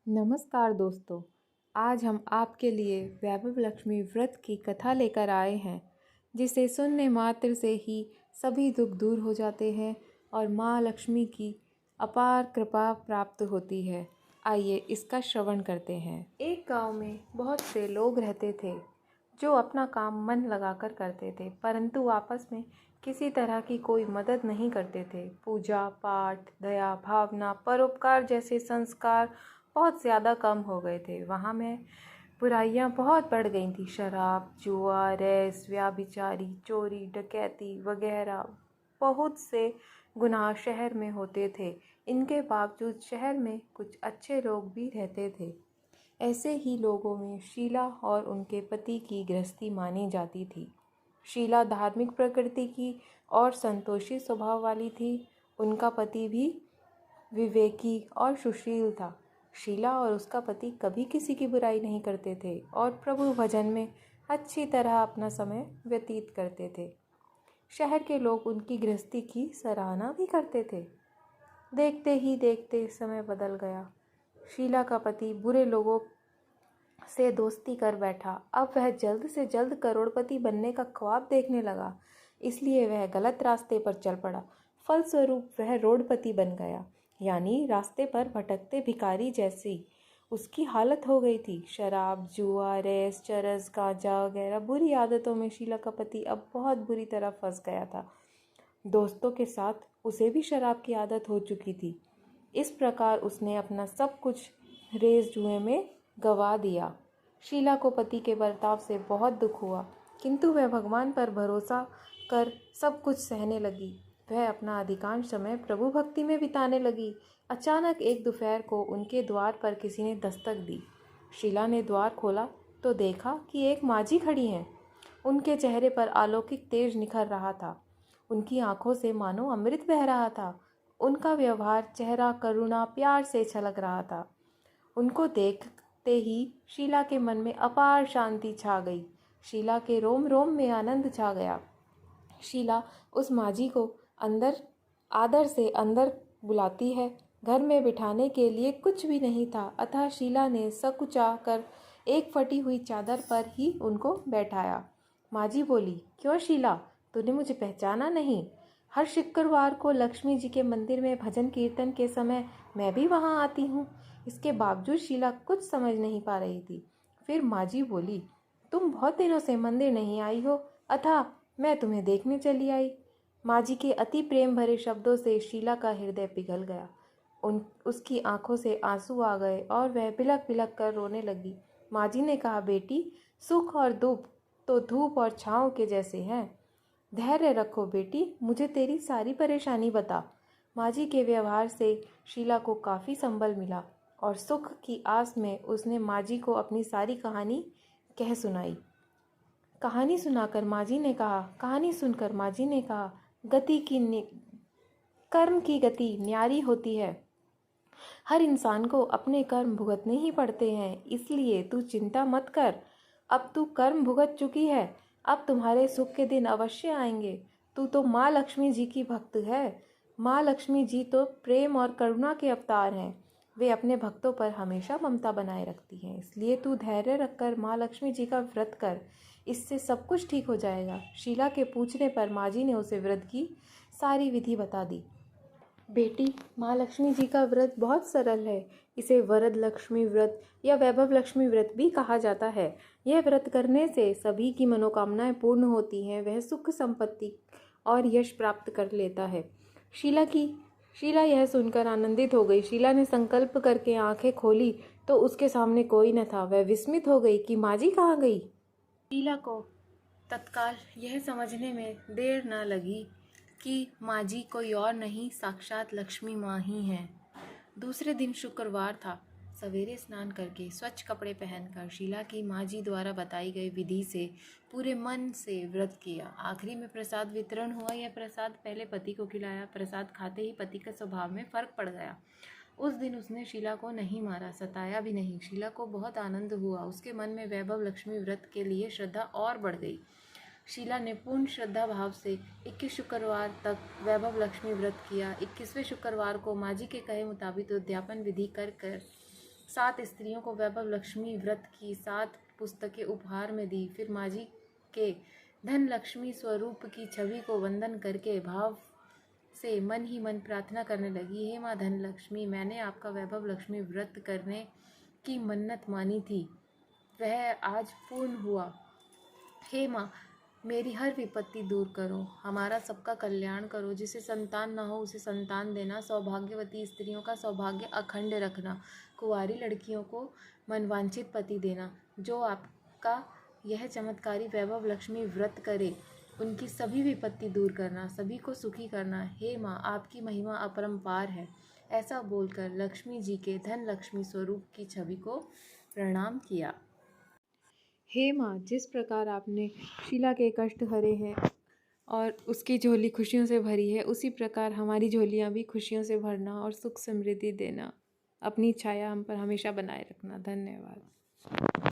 नमस्कार दोस्तों। आज हम आपके लिए वैभव लक्ष्मी व्रत की कथा लेकर आए हैं, जिसे सुनने मात्र से ही सभी दुख दूर हो जाते हैं और माँ लक्ष्मी की अपार कृपा प्राप्त होती है। आइए इसका श्रवण करते हैं। एक गांव में बहुत से लोग रहते थे, जो अपना काम मन लगाकर करते थे, परंतु आपस में किसी तरह की कोई मदद नहीं करते थे। पूजा पाठ, दया भावना, परोपकार जैसे संस्कार बहुत ज़्यादा कम हो गए थे। वहाँ में बुराइयाँ बहुत बढ़ गई थी। शराब, जुआ, रेस, व्याभिचारी, चोरी, डकैती वगैरह बहुत से गुनाह शहर में होते थे। इनके बावजूद शहर में कुछ अच्छे लोग भी रहते थे। ऐसे ही लोगों में शीला और उनके पति की गृहस्थी मानी जाती थी। शीला धार्मिक प्रकृति की और संतोषी स्वभाव वाली थी। उनका पति भी विवेकी और सुशील था। शीला और उसका पति कभी किसी की बुराई नहीं करते थे और प्रभु भजन में अच्छी तरह अपना समय व्यतीत करते थे। शहर के लोग उनकी गृहस्थी की सराहना भी करते थे। देखते ही देखते समय बदल गया। शीला का पति बुरे लोगों से दोस्ती कर बैठा। अब वह जल्द से जल्द करोड़पति बनने का ख्वाब देखने लगा, इसलिए वह गलत रास्ते पर चल पड़ा। फलस्वरूप वह रोडपति बन गया, यानी रास्ते पर भटकते भिखारी जैसी उसकी हालत हो गई थी। शराब, जुआ, रेस, चरस, गांजा वगैरह बुरी आदतों में शीला का पति अब बहुत बुरी तरह फंस गया था। दोस्तों के साथ उसे भी शराब की आदत हो चुकी थी। इस प्रकार उसने अपना सब कुछ रेस जुए में गवा दिया। शीला को पति के बर्ताव से बहुत दुख हुआ, किंतु वह भगवान पर भरोसा कर सब कुछ सहने लगी। वह अपना अधिकांश समय प्रभु भक्ति में बिताने लगी। अचानक एक दोपहर को उनके द्वार पर किसी ने दस्तक दी। शीला ने द्वार खोला तो देखा कि एक माँझी खड़ी हैं। उनके चेहरे पर अलौकिक तेज निखर रहा था। उनकी आंखों से मानो अमृत बह रहा था। उनका व्यवहार, चेहरा करुणा, प्यार से छलक रहा था। उनको देखते ही शीला के मन में अपार शांति छा गई। शीला के रोम रोम में आनंद छा गया। शीला उस माँझी को अंदर आदर से अंदर बुलाती है। घर में बिठाने के लिए कुछ भी नहीं था, अतः शीला ने सकुचा कर एक फटी हुई चादर पर ही उनको बैठाया। माँझी बोली, क्यों शीला, तूने मुझे पहचाना नहीं? हर शुक्रवार को लक्ष्मी जी के मंदिर में भजन कीर्तन के समय मैं भी वहाँ आती हूँ। इसके बावजूद शीला कुछ समझ नहीं पा रही थी। फिर माँझी बोली, तुम बहुत दिनों से मंदिर नहीं आई हो, अतः मैं तुम्हें देखने चली आई। माँझी के अति प्रेम भरे शब्दों से शीला का हृदय पिघल गया। उसकी आंखों से आंसू आ गए और वह बिलख बिलख कर रोने लगी। माँझी ने कहा, बेटी, सुख और दुख तो धूप और छाँव के जैसे हैं। धैर्य रखो बेटी, मुझे तेरी सारी परेशानी बता। माँझी के व्यवहार से शीला को काफ़ी संबल मिला और सुख की आस में उसने माँझी को अपनी सारी कहानी कह सुनाई। कहानी सुनकर माँझी ने कहा, कर्म की गति न्यारी होती है। हर इंसान को अपने कर्म भुगतने ही पड़ते हैं, इसलिए तू चिंता मत कर। अब तू कर्म भुगत चुकी है, अब तुम्हारे सुख के दिन अवश्य आएंगे। तू तो माँ लक्ष्मी जी की भक्त है। माँ लक्ष्मी जी तो प्रेम और करुणा के अवतार हैं। वे अपने भक्तों पर हमेशा ममता बनाए रखती हैं, इसलिए तू धैर्य रखकर माँ लक्ष्मी जी का व्रत कर, इससे सब कुछ ठीक हो जाएगा। शीला के पूछने पर माँझी ने उसे व्रत की सारी विधि बता दी। बेटी, माँ लक्ष्मी जी का व्रत बहुत सरल है। इसे वरद लक्ष्मी व्रत या वैभव लक्ष्मी व्रत भी कहा जाता है। यह व्रत करने से सभी की मनोकामनाएं पूर्ण होती हैं। वह सुख संपत्ति और यश प्राप्त कर लेता है। शीला यह सुनकर आनंदित हो गई। शीला ने संकल्प करके आंखें खोली तो उसके सामने कोई न था। वह विस्मित हो गई कि माँझी कहाँ गई। शीला को तत्काल यह समझने में देर न लगी कि माँझी कोई और नहीं, साक्षात लक्ष्मी माँ ही हैं। दूसरे दिन शुक्रवार था। सवेरे स्नान करके स्वच्छ कपड़े पहनकर शीला की माँझी द्वारा बताई गई विधि से पूरे मन से व्रत किया। आखिरी में प्रसाद वितरण हुआ। यह प्रसाद पहले पति को खिलाया। प्रसाद खाते ही पति के स्वभाव में फर्क पड़ गया। उस दिन उसने शीला को नहीं मारा, सताया भी नहीं। शीला को बहुत आनंद हुआ। उसके मन में वैभव लक्ष्मी व्रत के लिए श्रद्धा और बढ़ गई। शीला ने पूर्ण श्रद्धा भाव से 21 शुक्रवार तक वैभव लक्ष्मी व्रत किया। 21वें शुक्रवार को माँझी के कहे मुताबिक उद्यापन विधि कर 7 स्त्रियों को वैभव लक्ष्मी व्रत की 7 पुस्तकें उपहार में दी। फिर माँ जी के धन लक्ष्मी स्वरूप की छवि को वंदन करके भाव से मन ही मन प्रार्थना करने लगी, हे माँ धन लक्ष्मी, मैंने आपका वैभव लक्ष्मी व्रत करने की मन्नत मानी थी, वह आज पूर्ण हुआ। हे माँ, मेरी हर विपत्ति दूर करो, हमारा सबका कल्याण करो। जिसे संतान न हो उसे संतान देना, सौभाग्यवती स्त्रियों का सौभाग्य अखंड रखना, कुंवारी लड़कियों को मनवांछित पति देना। जो आपका यह चमत्कारी वैभव लक्ष्मी व्रत करे उनकी सभी विपत्ति दूर करना, सभी को सुखी करना। हे माँ, आपकी महिमा अपरंपार है। ऐसा बोलकर लक्ष्मी जी के धन लक्ष्मी स्वरूप की छवि को प्रणाम किया। हे माँ, जिस प्रकार आपने शीला के कष्ट हरे हैं और उसकी झोली खुशियों से भरी है, उसी प्रकार हमारी झोलियाँ भी खुशियों से भरना और सुख समृद्धि देना। अपनी छाया हम पर हमेशा बनाए रखना। धन्यवाद।